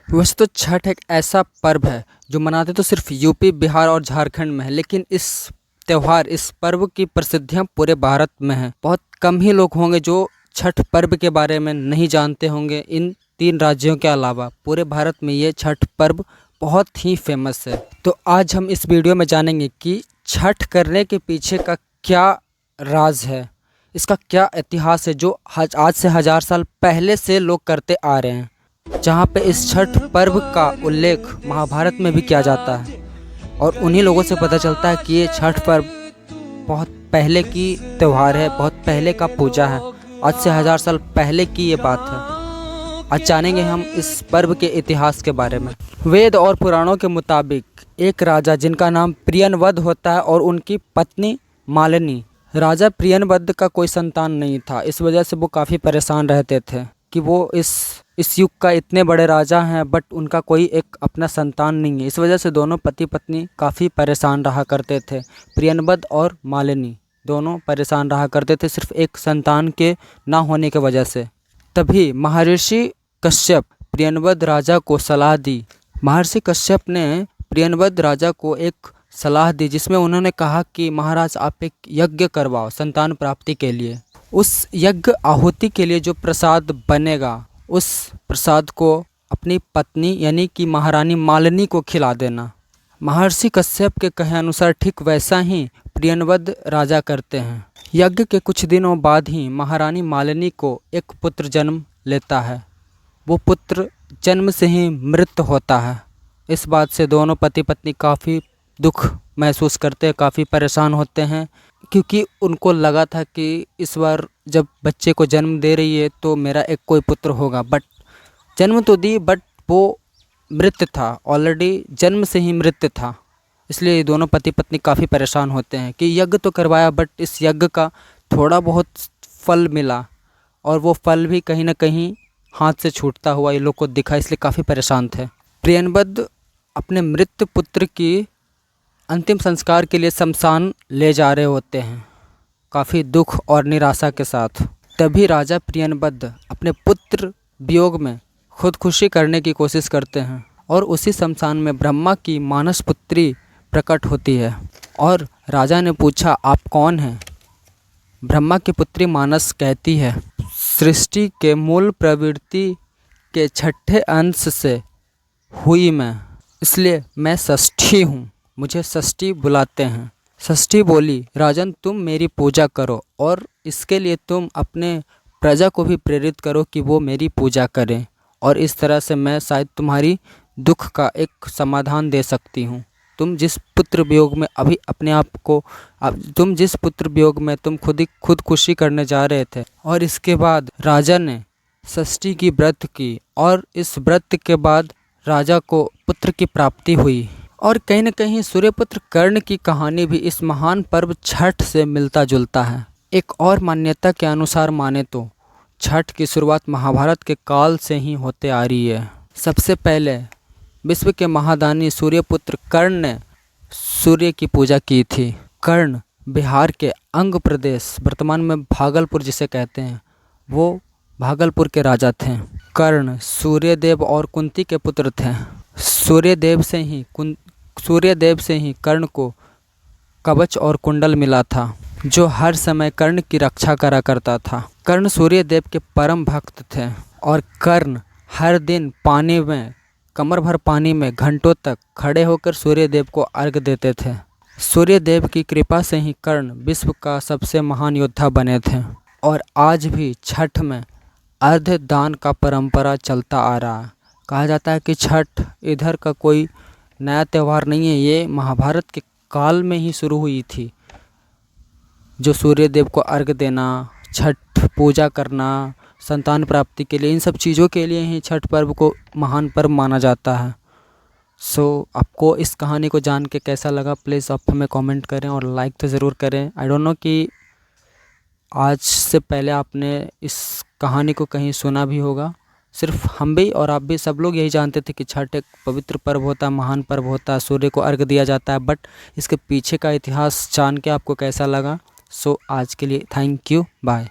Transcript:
वैसे तो छठ एक ऐसा पर्व है जो मनाते तो सिर्फ यूपी, बिहार और झारखंड में है, लेकिन इस पर्व की प्रसिद्धियां पूरे भारत में है। बहुत कम ही लोग होंगे जो छठ पर्व के बारे में नहीं जानते होंगे। इन 3 राज्यों के अलावा पूरे भारत में ये छठ पर्व बहुत ही फेमस है। तो आज हम इस वीडियो में जानेंगे कि छठ करने के पीछे का क्या राज है, इसका क्या इतिहास है जो आज से 1000 साल पहले से लोग करते आ रहे हैं, जहाँ पे इस छठ पर्व का उल्लेख महाभारत में भी किया जाता है। और उन्हीं लोगों से पता चलता है कि ये छठ पर्व बहुत पहले की त्यौहार है, बहुत पहले का पूजा है, आज से 1000 साल पहले की ये बात है। आज जानेंगे हम इस पर्व के इतिहास के बारे में। वेद और पुराणों के मुताबिक एक राजा जिनका नाम प्रियनवद होता है और उनकी पत्नी मालिनी। राजा प्रियनवद का कोई संतान नहीं था, इस वजह से वो काफ़ी परेशान रहते थे कि वो इस युग का इतने बड़े राजा हैं बट उनका कोई एक अपना संतान नहीं है। इस वजह से दोनों पति पत्नी काफ़ी परेशान रहा करते थे। प्रियनवद और मालिनी दोनों परेशान रहा करते थे सिर्फ एक संतान के ना होने की वजह से। तभी महर्षि कश्यप प्रियनवद राजा को सलाह दी। महर्षि कश्यप ने प्रियनवद राजा को एक सलाह दी जिसमें उन्होंने कहा कि महाराज आप एक यज्ञ करवाओ संतान प्राप्ति के लिए। उस यज्ञ आहुति के लिए जो प्रसाद बनेगा उस प्रसाद को अपनी पत्नी यानी कि महारानी मालिनी को खिला देना। महर्षि कश्यप के कहे अनुसार ठीक वैसा ही प्रियनवद राजा करते हैं। यज्ञ के कुछ दिनों बाद ही महारानी मालिनी को एक पुत्र जन्म लेता है। वो पुत्र जन्म से ही मृत होता है। इस बात से दोनों पति पत्नी काफ़ी दुख महसूस करते हैं, काफ़ी परेशान होते हैं, क्योंकि उनको लगा था कि इस बार जब बच्चे को जन्म दे रही है तो मेरा एक कोई पुत्र होगा। बट जन्म तो दी बट वो मृत था, ऑलरेडी जन्म से ही मृत था। इसलिए दोनों पति पत्नी काफ़ी परेशान होते हैं कि यज्ञ तो करवाया बट इस यज्ञ का थोड़ा बहुत फल मिला और वो फल भी कहीं ना कहीं हाथ से छूटता हुआ ये लोग को दिखा, इसलिए काफ़ी परेशान थे। प्रियनवद अपने मृत पुत्र की अंतिम संस्कार के लिए शमशान ले जा रहे होते हैं काफ़ी दुख और निराशा के साथ। तभी राजा प्रियनवद अपने पुत्र वियोग में खुदकुशी करने की कोशिश करते हैं और उसी शमशान में ब्रह्मा की मानस पुत्री प्रकट होती है। और राजा ने पूछा आप कौन हैं? ब्रह्मा की पुत्री मानस कहती है सृष्टि के मूल प्रवृत्ति के 6ठे अंश से हुई मैं, इसलिए मैं षष्ठी हूँ, मुझे षष्ठी बुलाते हैं। षष्ठी बोली राजन तुम मेरी पूजा करो और इसके लिए तुम अपने प्रजा को भी प्रेरित करो कि वो मेरी पूजा करें और इस तरह से मैं शायद तुम्हारी दुख का एक समाधान दे सकती हूँ। तुम जिस पुत्र वियोग में अभी अपने आप को तुम जिस पुत्र वियोग में तुम खुदकुशी करने जा रहे थे। और इसके बाद राजा ने षष्ठी की व्रत की और इस व्रत के बाद राजा को पुत्र की प्राप्ति हुई। और कहीं न कहीं सूर्यपुत्र कर्ण की कहानी भी इस महान पर्व छठ से मिलता जुलता है। एक और मान्यता के अनुसार माने तो छठ की शुरुआत महाभारत के काल से ही होते आ रही है। सबसे पहले विश्व के महादानी सूर्यपुत्र कर्ण ने सूर्य की पूजा की थी। कर्ण बिहार के अंग प्रदेश वर्तमान में भागलपुर जिसे कहते हैं वो भागलपुर के राजा थे। कर्ण सूर्यदेव और कुंती के पुत्र थे। सूर्यदेव से ही कर्ण को कवच और कुंडल मिला था जो हर समय कर्ण की रक्षा करा करता था। कर्ण सूर्यदेव के परम भक्त थे और कर्ण हर दिन पानी में कमर भर पानी में घंटों तक खड़े होकर सूर्यदेव को अर्घ देते थे। सूर्यदेव की कृपा से ही कर्ण विश्व का सबसे महान योद्धा बने थे और आज भी छठ में अर्घ दान का परंपरा चलता आ रहा है। कहा जाता है कि छठ इधर का कोई नया त्यौहार नहीं है, ये महाभारत के काल में ही शुरू हुई थी। जो सूर्यदेव को अर्घ देना, छठ पूजा करना, संतान प्राप्ति के लिए, इन सब चीज़ों के लिए ही छठ पर्व को महान पर्व माना जाता है। आपको इस कहानी को जान के कैसा लगा प्लीज़ आप हमें कमेंट करें और लाइक तो ज़रूर करें। आई डोंट नो कि आज से पहले आपने इस कहानी को कहीं सुना भी होगा। सिर्फ हम भी और आप भी सब लोग यही जानते थे कि छठ एक पवित्र पर्व होता है, महान पर्व होता है, सूर्य को अर्घ दिया जाता है। बट इसके पीछे का इतिहास जान के आपको कैसा लगा सो आज के लिए थैंक यू, बाय।